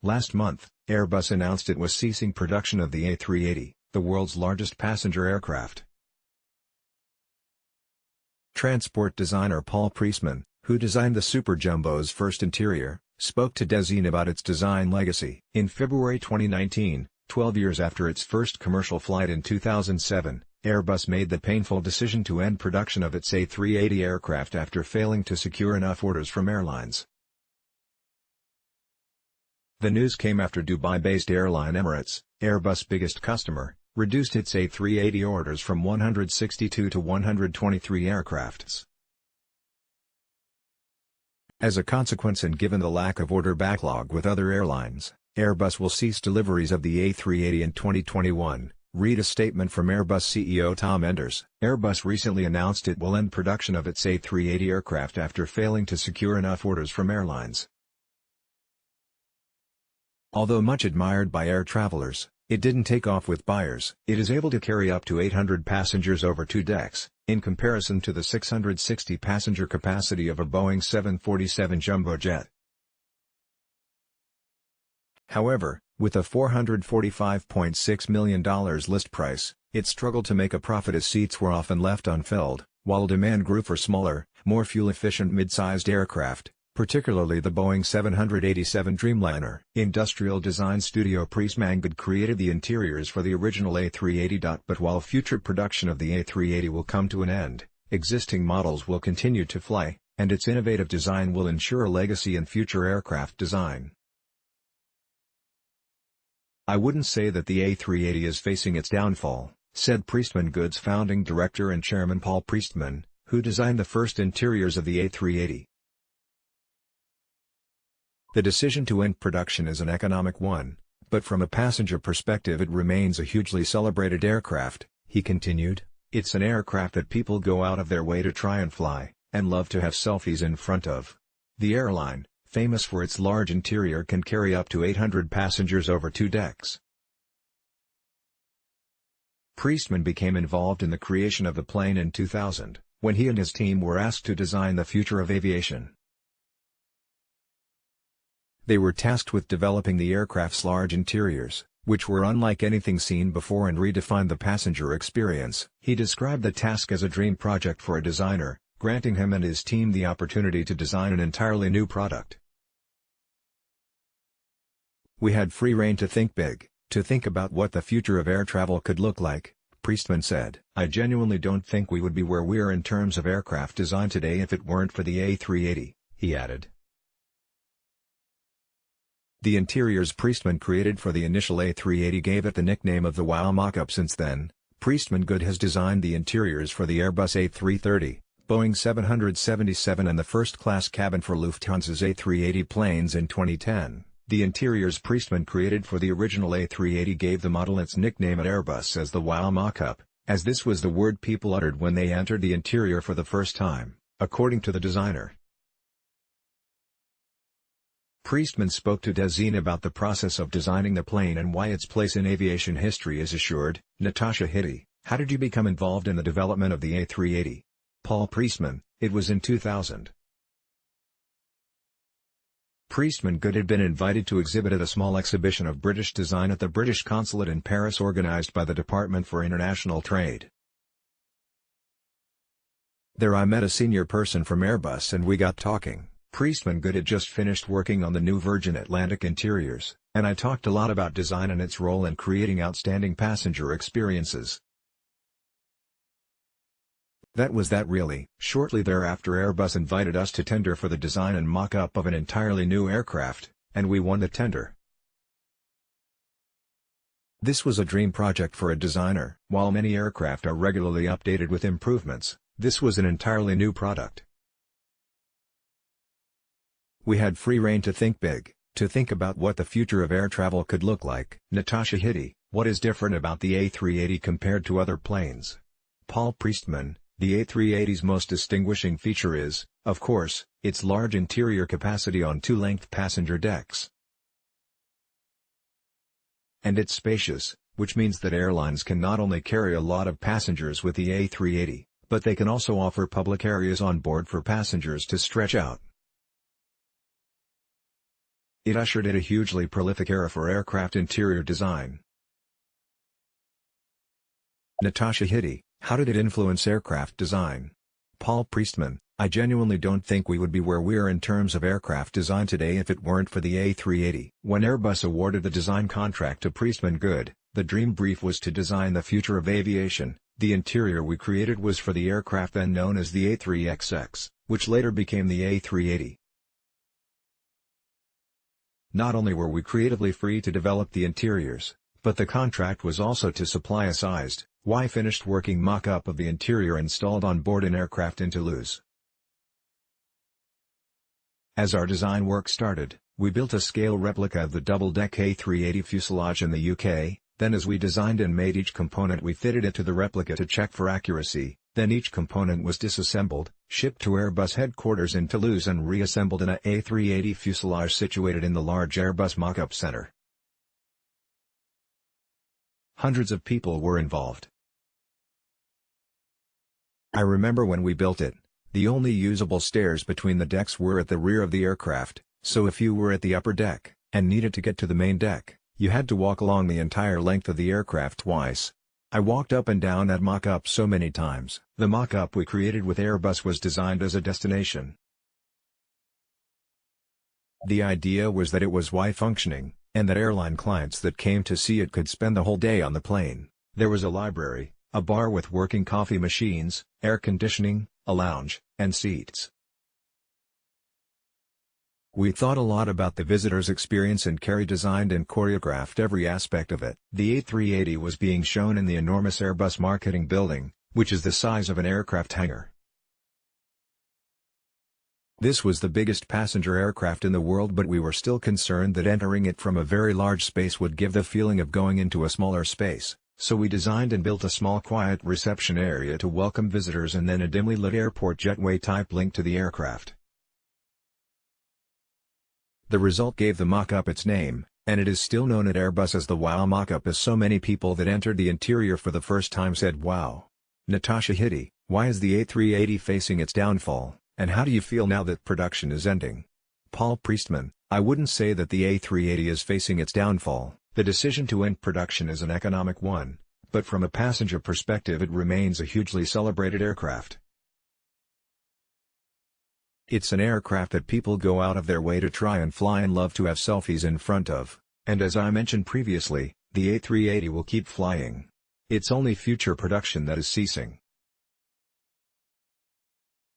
Last month, Airbus announced it was ceasing production of the A380, the world's largest passenger aircraft. Transport designer Paul Priestman, who designed the Super Jumbo's first interior, spoke to DAZN about its design legacy. In February 2019, 12 years after its first commercial flight in 2007, Airbus made the painful decision to end production of its A380 aircraft after failing to secure enough orders from airlines. The news came after Dubai-based airline Emirates, Airbus' biggest customer, reduced its A380 orders from 162 to 123 aircrafts. As a consequence, and given the lack of order backlog with other airlines, Airbus will cease deliveries of the A380 in 2021, read a statement from Airbus CEO Tom Enders. Airbus recently announced it will end production of its A380 aircraft after failing to secure enough orders from airlines. Although much admired by air travelers, it didn't take off with buyers. It is able to carry up to 800 passengers over 2 decks, in comparison to the 660 passenger capacity of a Boeing 747 jumbo jet. However, with a $445.6 million list price, it struggled to make a profit as seats were often left unfilled, while demand grew for smaller, more fuel-efficient mid-sized aircraft, particularly the Boeing 787 Dreamliner. Industrial design studio Priestman created the interiors for the original A380. But while future production of the A380 will come to an end, existing models will continue to fly, and its innovative design will ensure a legacy in future aircraft design. "I wouldn't say that the A380 is facing its downfall," said Priestman Goods founding director and chairman Paul Priestman, who designed the first interiors of the A380. "The decision to end production is an economic one, but from a passenger perspective it remains a hugely celebrated aircraft," he continued. "It's an aircraft that people go out of their way to try and fly, and love to have selfies in front of. The airline, famous for its large interior, can carry up to 800 passengers over 2 decks. Priestman became involved in the creation of the plane in 2000, when he and his team were asked to design the future of aviation. They were tasked with developing the aircraft's large interiors, which were unlike anything seen before, and redefined the passenger experience. He described the task as a dream project for a designer, granting him and his team the opportunity to design an entirely new product. "We had free rein to think big, to think about what the future of air travel could look like," Priestman said. "I genuinely don't think we would be where we are in terms of aircraft design today if it weren't for the A380, he added. The interiors Priestman created for the initial A380 gave it the nickname of the Wow Mock-up. Since then, Priestman has designed the interiors for the Airbus A330, Boeing 777 and the first-class cabin for Lufthansa's A380 planes in 2010. The interiors Priestman created for the original A380 gave the model its nickname at Airbus as the Wow Mock-up, as this was the word people uttered when they entered the interior for the first time, according to the designer. Priestman spoke to DAZN about the process of designing the plane and why its place in aviation history is assured. Natasha Hitty: "How did you become involved in the development of the A380? Paul Priestman: "It was in 2000. Priestman had been invited to exhibit at a small exhibition of British design at the British Consulate in Paris organized by the Department for International Trade. There I met a senior person from Airbus and we got talking. Priestman had just finished working on the new Virgin Atlantic interiors, and I talked a lot about design and its role in creating outstanding passenger experiences. That was that really." Shortly thereafter, Airbus invited us to tender for the design and mock-up of an entirely new aircraft, and we won the tender. This was a dream project for a designer. While many aircraft are regularly updated with improvements, this was an entirely new product. We had free rein to think big, to think about what the future of air travel could look like. Natasha Hitty: "What is different about the A380 compared to other planes?" Paul Priestman: "The A380's most distinguishing feature is, of course, its large interior capacity on 2 length passenger decks. And it's spacious, which means that airlines can not only carry a lot of passengers with the A380, but they can also offer public areas on board for passengers to stretch out. It ushered in a hugely prolific era for aircraft interior design. Natasha Hitti, how did it influence aircraft design? Paul Priestman, I genuinely don't think we would be where we are in terms of aircraft design today if it weren't for the A380. When Airbus awarded the design contract to Priestman Good, the dream brief was to design the future of aviation. The interior we created was for the aircraft then known as the A3XX, which later became the A380. Not only were we creatively free to develop the interiors, but the contract was also to supply a sized, finished working mock-up of the interior installed on board an aircraft in Toulouse. As our design work started, we built a scale replica of the double-deck A380 fuselage in the UK, then as we designed and made each component we fitted it to the replica to check for accuracy, then each component was disassembled, shipped to Airbus headquarters in Toulouse and reassembled in a A380 fuselage situated in the large Airbus mock-up center. Hundreds of people were involved. I remember when we built it, the only usable stairs between the decks were at the rear of the aircraft, so if you were at the upper deck, and needed to get to the main deck, you had to walk along the entire length of the aircraft twice. I walked up and down that mock-up so many times. The mock-up we created with Airbus was designed as a destination. The idea was that it was functioning, and that airline clients that came to see it could spend the whole day on the plane. There was a library, a bar with working coffee machines, air conditioning, a lounge, and seats. We thought a lot about the visitor's experience and Kerry designed and choreographed every aspect of it. The A380 was being shown in the enormous Airbus marketing building, which is the size of an aircraft hangar. This was the biggest passenger aircraft in the world, but we were still concerned that entering it from a very large space would give the feeling of going into a smaller space, so we designed and built a small quiet reception area to welcome visitors and then a dimly lit airport jetway type link to the aircraft. The result gave the mock-up its name, and it is still known at Airbus as the WOW mock-up, as so many people that entered the interior for the first time said wow. Natasha Hitti, why is the A380 facing its downfall, and how do you feel now that production is ending? Paul Priestman, I wouldn't say that the A380 is facing its downfall. The decision to end production is an economic one, but from a passenger perspective it remains a hugely celebrated aircraft. It's an aircraft that people go out of their way to try and fly and love to have selfies in front of, and as I mentioned previously, the A380 will keep flying. It's only future production that is ceasing.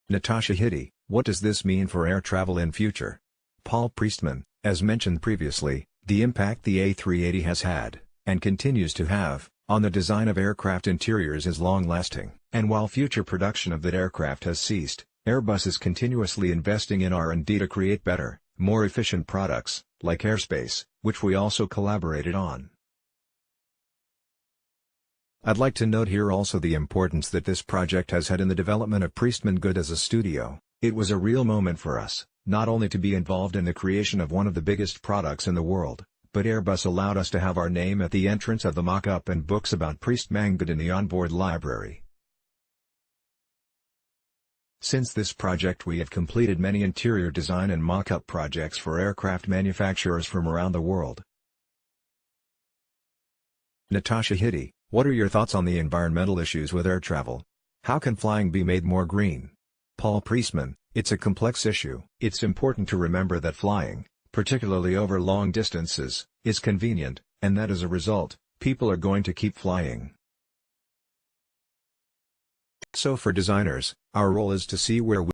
Natasha Hitti, what does this mean for air travel in future? Paul Priestman, as mentioned previously, the impact the A380 has had, and continues to have, on the design of aircraft interiors is long-lasting. And while future production of that aircraft has ceased, Airbus is continuously investing in R&D to create better, more efficient products, like airspace, which we also collaborated on. I'd like to note here also the importance that this project has had in the development of Priestman Good as a studio. It was a real moment for us, not only to be involved in the creation of one of the biggest products in the world, but Airbus allowed us to have our name at the entrance of the mock-up and books about Priestman Good in the onboard library. Since this project we have completed many interior design and mock-up projects for aircraft manufacturers from around the world. Natasha Hitti, what are your thoughts on the environmental issues with air travel? How can flying be made more green? Paul Priestman, it's a complex issue. It's important to remember that flying, particularly over long distances, is convenient, and that as a result, people are going to keep flying. So for designers, our role is to see where we